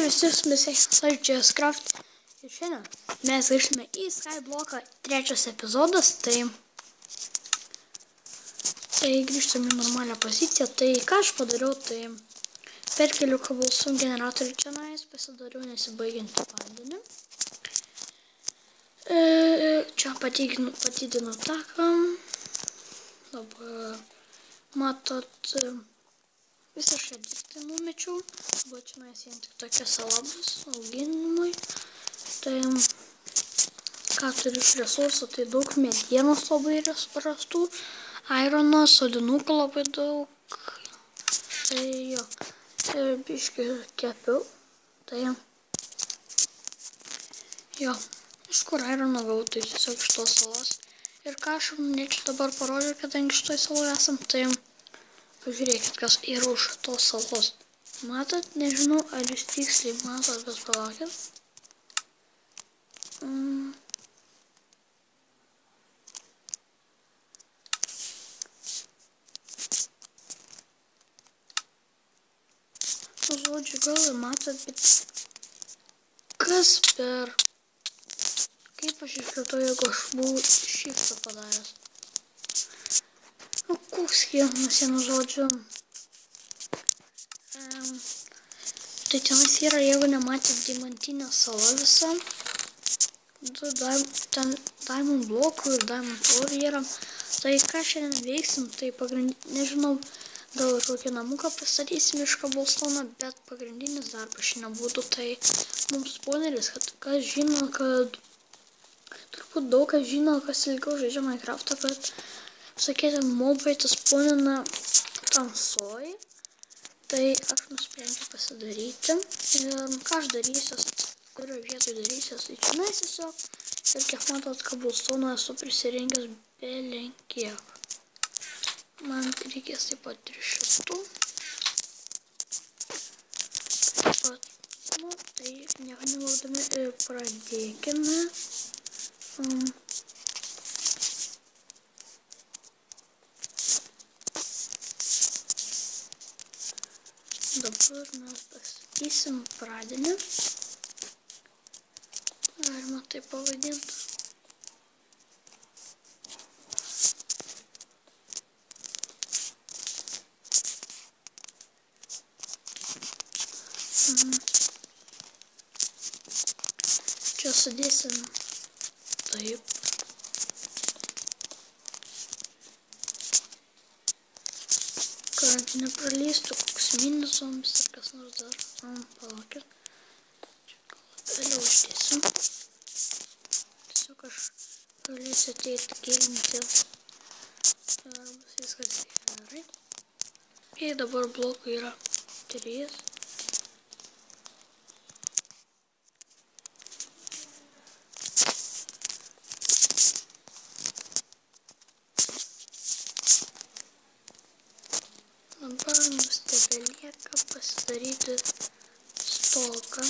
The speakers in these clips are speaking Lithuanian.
visi su misais JSCraft ir šiandien mes grįžtame į Skybloką 3 epizodas, tai grįžtame į normalią poziciją. Tai ką aš padariau, tai perkeliu cobblestone generatorių čia pasidariau nesibaigiantį vandenį. Čia padidinu taką. Dabar matot, visą šią dirbtį numečiau. Buvo čia vien tik tokia sala bus auginimui. Tai ką turiu iš resursų, tai daug medienos labai rastų, irono, sodinukų labai daug. Tai jo, ir biškį kepiau. Tai jo, iš kur irono gavau, tai tiesiog iš tos salos. Ir ką aš norėčiau dabar parodžiau, kadangi šitoj saloje esam, tai pažiūrėkit, kas yra už tos salos. Matot, nežinau, ar jūs tiksliai matot, bet palaukit. Žodžiu, gal ir matot, bet kas per... Kaip aš išpratau, jeigu aš buvau shiftą padaręs. Nu, koks skirtumas, žodžiu. Tai tenais yra, jeigu nematėt, deimantinė sala visa. Ten diamond blokų ir diamond ore yra. Tai ką šiandien veiksim, tai nežinau, gal kokį namuką pastatysim iš cobblestone, bet pagrindinis darbas šiandien būtų, tai mums spawneris, kad kas žino, kad turbūt daug kas žino, kas ilgiau žaidžia Minecraftą, kad sakėte, mobai tas spawnina tamsoj. Tai aš nusprendžiau pasidaryti. Ir ką aš darysiu, kurio vietoj darysiu, tai čia tiesiog. Ir kiek matot, cobblestone esu prisirinkęs belenkiek. Man reikės taip pat 300. Taip pat, nu, tai nieko nelaukdami ir pradėkime. Dabar mes pastatysim pradinį. Galima tai pavadinti. Čia sudėsim taip. Kad nepralystų koks mini zombis ar kas nors dar. Palaukit. Čia gal vėliau uždėsiu. Tiesiog aš galėsiu ateiti gilinti. Ir bus viskas gerai. Ir dabar blokų yra 3. Dabar mums tebelieka pasidaryti stolką.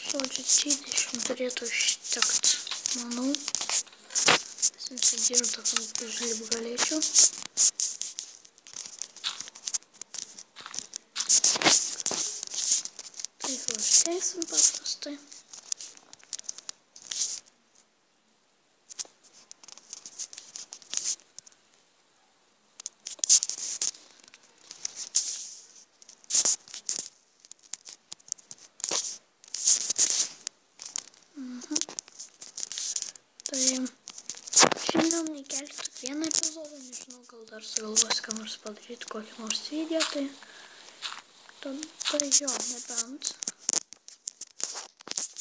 Žodžiu, 30 turėtų užtekt, manau. Pasimsiu dirtą, kad užlip galėčiau. Tai užteisim paprastai. Tai šiandien įkelti tik vieną epizodą, nežinau, gal dar sugalvosiu ką nors padaryti, kokį nors video, tai tada jo, nebent.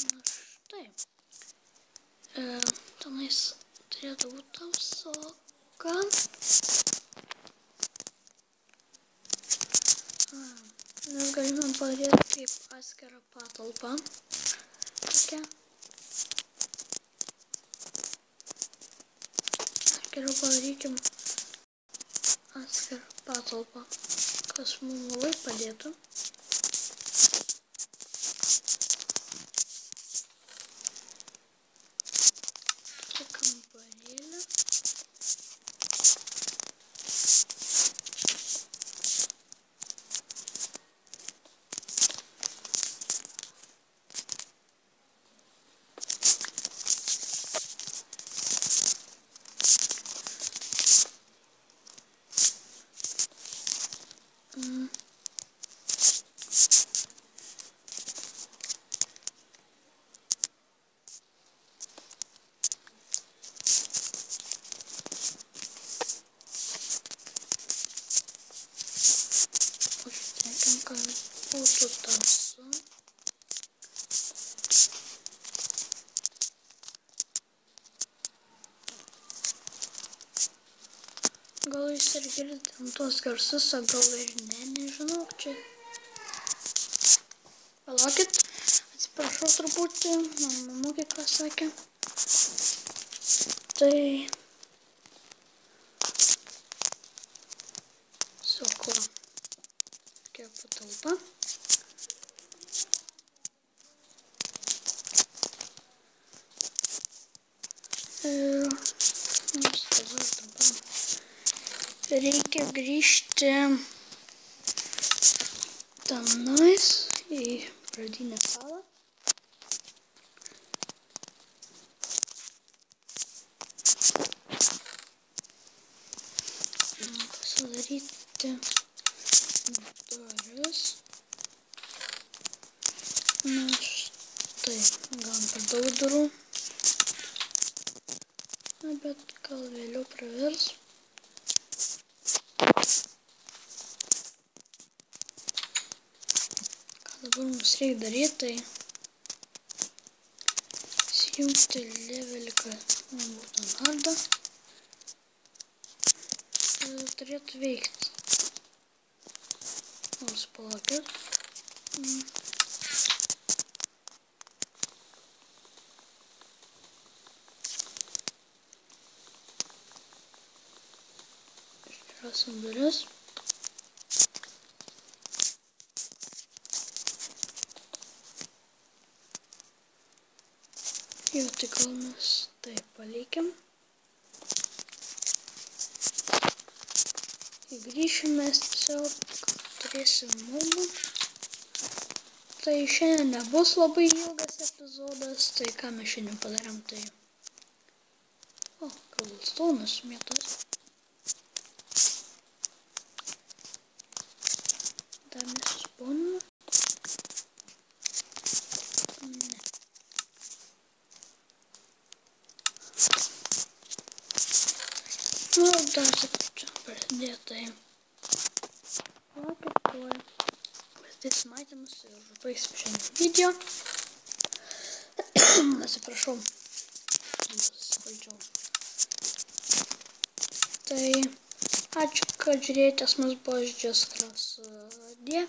Na štai. Tenais turėtų būti tamsoka. Mes galime padaryti kaip atskirą patalpą. Tokia. Geriau padarykim atskirą patalpą, kas mums labai padėtų. Čia kambarėlė. būtų tamsu. Gal jūs ir girdite tuos garsus, o gal ir ne, nežinau, čia. Palaukit, atsiprašau truputį, mano mokykla sakė. Tai... Sako, tokia patalpa. Ir mums dabar reikia grįžti tenais į pradinę salą. Pasidaryti duris. Na štai, gal per daug durų. Na, bet gal vėliau pravers. Dabar mums reikia daryti, tai įsijungti levelį, kad būtų hardą ir turėtų veikti. Nors palaukit. Išrasim duris. Jau tai gal mes taip palikim. Kai grįšim, mes tiesiog turėsim mumų. Tai šiandien nebus labai ilgas epizodas, tai ką mes šiandien padarėm, tai... O, cobblestone'as mėtas. Dar nesuspawninu. Nu, dar čia prasidėtai. Palaukit, tuoj prasidėsim matymus ir baigsim šiandien video. Atsiprašau, susivaldžiau. Tai ačiū, kad žiūrėjote, mums buvo Just Crafts 2.